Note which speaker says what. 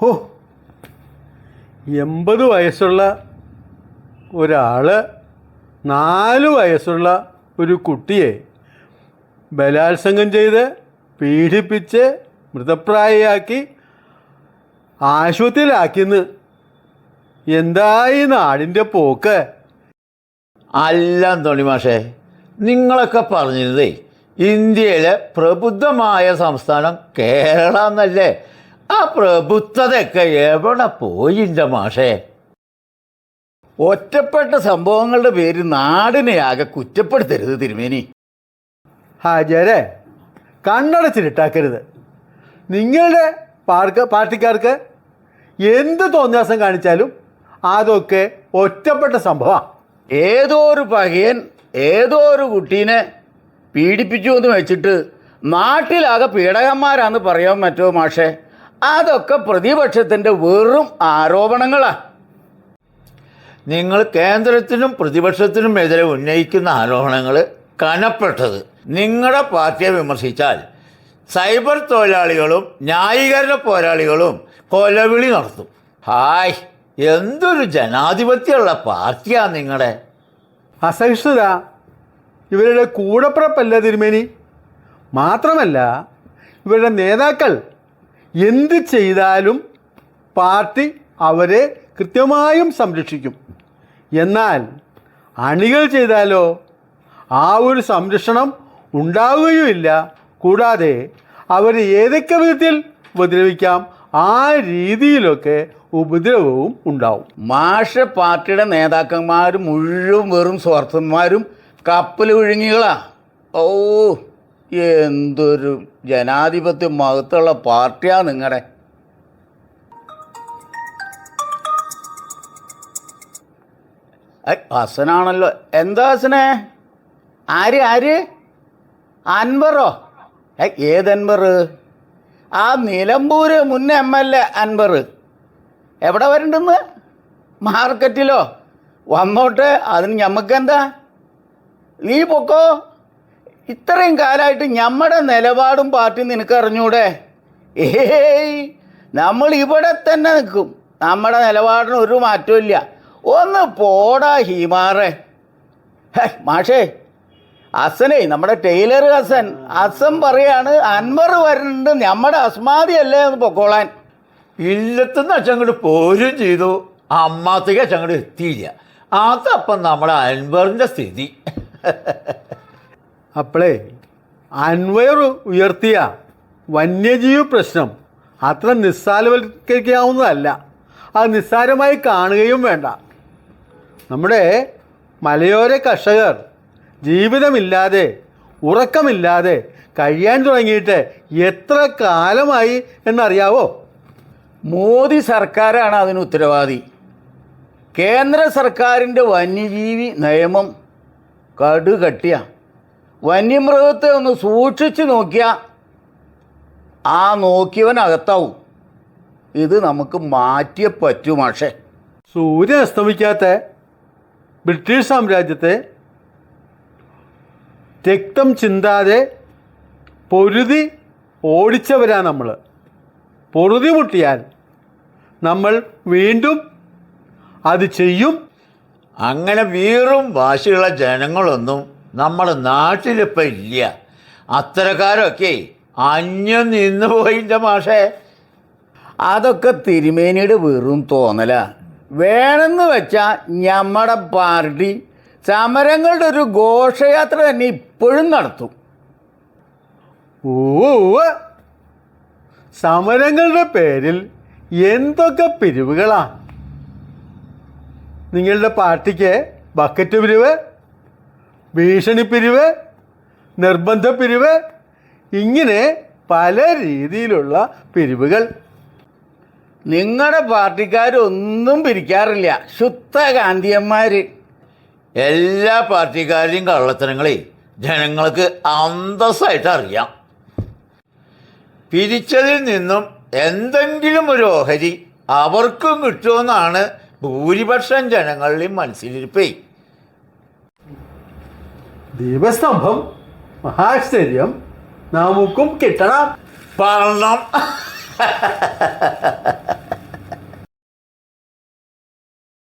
Speaker 1: ഓ, 80 വയസ്സുള്ള ഒരാൾ 4 വയസ്സുള്ള ഒരു കുട്ടിയെ ബലാത്സംഗം ചെയ്ത് പീഡിപ്പിച്ച് മൃതപ്രായയാക്കി ആശുപത്രിയിലാക്കിയെന്ന്. എന്തായി നാടിൻ്റെ പോക്ക്?
Speaker 2: അല്ല അന്തോണി മാഷേ, നിങ്ങളൊക്കെ പറഞ്ഞിരുന്നേ ഇന്ത്യയിലെ പ്രബുദ്ധമായ സംസ്ഥാനം കേരളം എന്നല്ലേ. ആ പ്രബുദ്ധതയൊക്കെ എവിടെ പോയില്ല മാഷേ?
Speaker 3: ഒറ്റപ്പെട്ട സംഭവങ്ങളുടെ പേര് നാടിനെ ആകെ കുറ്റപ്പെടുത്തരുത് തിരുമേനി.
Speaker 1: ഹാജരെ, കണ്ണടച്ചിട്ടാക്കരുത്. നിങ്ങളുടെ പാർട്ടിക്കാർക്ക് എന്ത് തോന്നിയാസം കാണിച്ചാലും അതൊക്കെ ഒറ്റപ്പെട്ട സംഭവമാണ്.
Speaker 3: ഏതോ ഒരു പകയൻ ഏതോ ഒരു കുട്ടീനെ പീഡിപ്പിച്ചു എന്ന് വെച്ചിട്ട് നാട്ടിലാകെ പീഡകന്മാരാന്ന് പറയാൻ പറ്റുമോ മാഷേ? അതൊക്കെ പ്രതിപക്ഷത്തിൻ്റെ വെറും ആരോപണങ്ങളാണ്.
Speaker 2: നിങ്ങൾ കേന്ദ്രത്തിനും പ്രതിപക്ഷത്തിനും എതിരെ ഉന്നയിക്കുന്ന ആരോപണങ്ങൾ കനപ്പെട്ടത്. നിങ്ങളുടെ പാർട്ടിയെ വിമർശിച്ചാൽ സൈബർ തൊഴിലാളികളും ന്യായീകരണ പോരാളികളും കൊലവിളി നടത്തും. ഹായ്, എന്തൊരു ജനാധിപത്യമുള്ള പാർട്ടിയാണ് നിങ്ങളുടെ.
Speaker 1: അസഹിഷ്ണുത ഇവരുടെ കൂടപ്പിറപ്പല്ല തിരുമേനി. മാത്രമല്ല, ഇവരുടെ നേതാക്കൾ എന്ത് ചെയ്താലും പാർട്ടി അവരെ കൃത്യമായും സംരക്ഷിക്കും. എന്നാൽ അണികൾ ചെയ്താലോ ആ ഒരു സംരക്ഷണം ഉണ്ടാവുകയുമില്ല. കൂടാതെ അവർ ഏതൊക്കെ വിധത്തിൽ ഉപദ്രവിക്കാം ആ രീതിയിലൊക്കെ ഉപദ്രവവും ഉണ്ടാവും.
Speaker 3: മാഷ പാർട്ടിയുടെ നേതാക്കന്മാർ മുഴുവൻ വെറും സ്വാർത്ഥന്മാരും കപ്പൽ വിഴുങ്ങികളാ. ഓ, എന്തൊരു ജനാധിപത്യ മഹത്വമുള്ള പാർട്ടിയാണ് നിങ്ങളുടെ. ഹസനാണല്ലോ. എന്താ ഹസനെ? ആര് അൻവറോ? ഏത് അൻവർ? ആ നിലമ്പൂർ മുൻ MLA അൻവർ എവിടെ വരണ്ടെന്ന്? മാർക്കറ്റിലോ? വന്നോട്ടെ, അതിന് ഞമ്മക്കെന്താ? നീ പൊക്കോ. ഇത്രയും കാലമായിട്ട് നമ്മുടെ നിലപാടും പാർട്ടി നിനക്ക് അറിഞ്ഞൂടെ? ഏയ്, നമ്മൾ ഇവിടെ തന്നെ നിൽക്കും. നമ്മുടെ നിലപാടിന് ഒരു മാറ്റവും ഇല്ല. ഒന്ന് പോടാ ഹീമാറെ. മാഷേ, ഹസനേ, നമ്മുടെ ടൈലർ ഹസൻ പറയാണ് അൻവർ വരുന്നുണ്ട്, നമ്മുടെ അസ്മാദിയല്ലേ എന്ന് പൊക്കോളാൻ.
Speaker 2: ഇല്ലത്തുനിന്ന് അച്ചങ്ങോട്ട് പോരും ചെയ്തു, അമ്മാത്തേക്ക് അച്ചങ്ങോട്ട് എത്തിയില്ല. അതപ്പം നമ്മുടെ അൻവറിൻ്റെ സ്ഥിതി.
Speaker 1: അപ്പോളേ, അൻവർ ഉയർത്തിയ വന്യജീവി പ്രശ്നം അത്ര നിസ്സാരവൽക്കരിക്കാവുന്നതല്ല. അത് നിസ്സാരമായി കാണുകയും വേണ്ട. നമ്മുടെ മലയോര കർഷകർ ജീവിതമില്ലാതെ ഉറക്കമില്ലാതെ കഴിയാൻ തുടങ്ങിയിട്ട് എത്ര കാലമായി എന്നറിയാവോ?
Speaker 3: മോദി സർക്കാരാണ് അതിന് ഉത്തരവാദി. കേന്ദ്ര സർക്കാരിൻ്റെ വന്യജീവി നിയമം കടുകട്ടിയ. വന്യമൃഗത്തെ ഒന്ന് സൂക്ഷിച്ച് നോക്കിയാൽ ആ നോക്കിയവനകത്താവും. ഇത് നമുക്ക് മാറ്റിയേ പറ്റൂ മാഷേ.
Speaker 1: സൂര്യൻ അസ്തമിക്കാത്ത ബ്രിട്ടീഷ് സാമ്രാജ്യത്തെ രക്തം ചിന്താതെ പൊരുതി ഓടിച്ചവരാ നമ്മൾ. പൊറുതി മുട്ടിയാൽ നമ്മൾ വീണ്ടും അത് ചെയ്യും.
Speaker 2: അങ്ങനെ വീറും വാശിയുള്ള ജനങ്ങളൊന്നും നമ്മുടെ നാട്ടിലിപ്പോൾ ഇല്ല. അത്തരക്കാരൊക്കെ അന്യം നിന്ന് പോയിൻ്റെ മാഷേ.
Speaker 3: അതൊക്കെ തിരുമേനിയുടെ വെറും തോന്നല. വേണമെന്ന് വെച്ചാൽ നമ്മുടെ പാർട്ടി സമരങ്ങളുടെ ഒരു ഘോഷയാത്ര തന്നെ ഇപ്പോഴും നടത്തും.
Speaker 1: ഓ, സമരങ്ങളുടെ പേരിൽ എന്തൊക്കെ പിരിവുകളാ! നിങ്ങളുടെ പാർട്ടിക്ക് ബക്കറ്റ് പിരിവ്, ഭീഷണി പിരിവ്, നിർബന്ധ പിരിവ്, ഇങ്ങനെ പല രീതിയിലുള്ള പിരിവുകൾ.
Speaker 3: നിങ്ങളുടെ പാർട്ടിക്കാരൊന്നും പിരിക്കാറില്ല, ശുദ്ധ ഗാന്ധിയന്മാർ.
Speaker 2: എല്ലാ പാർട്ടിക്കാരുടെയും കള്ളത്തരങ്ങളെ ജനങ്ങൾക്ക് അന്തസ്സായിട്ട് അറിയാം. പിരിച്ചതിൽ നിന്നും എന്തെങ്കിലും ഒരു ഓഹരി അവർക്കും കിട്ടുമെന്നാണ് ഭൂരിപക്ഷം ജനങ്ങളുടെയും മനസ്സിലിരിപ്പേ.
Speaker 1: ദീപസ്തംഭം മഹാശ്ചര്യം നമുക്കും കിട്ടണം.
Speaker 2: പണം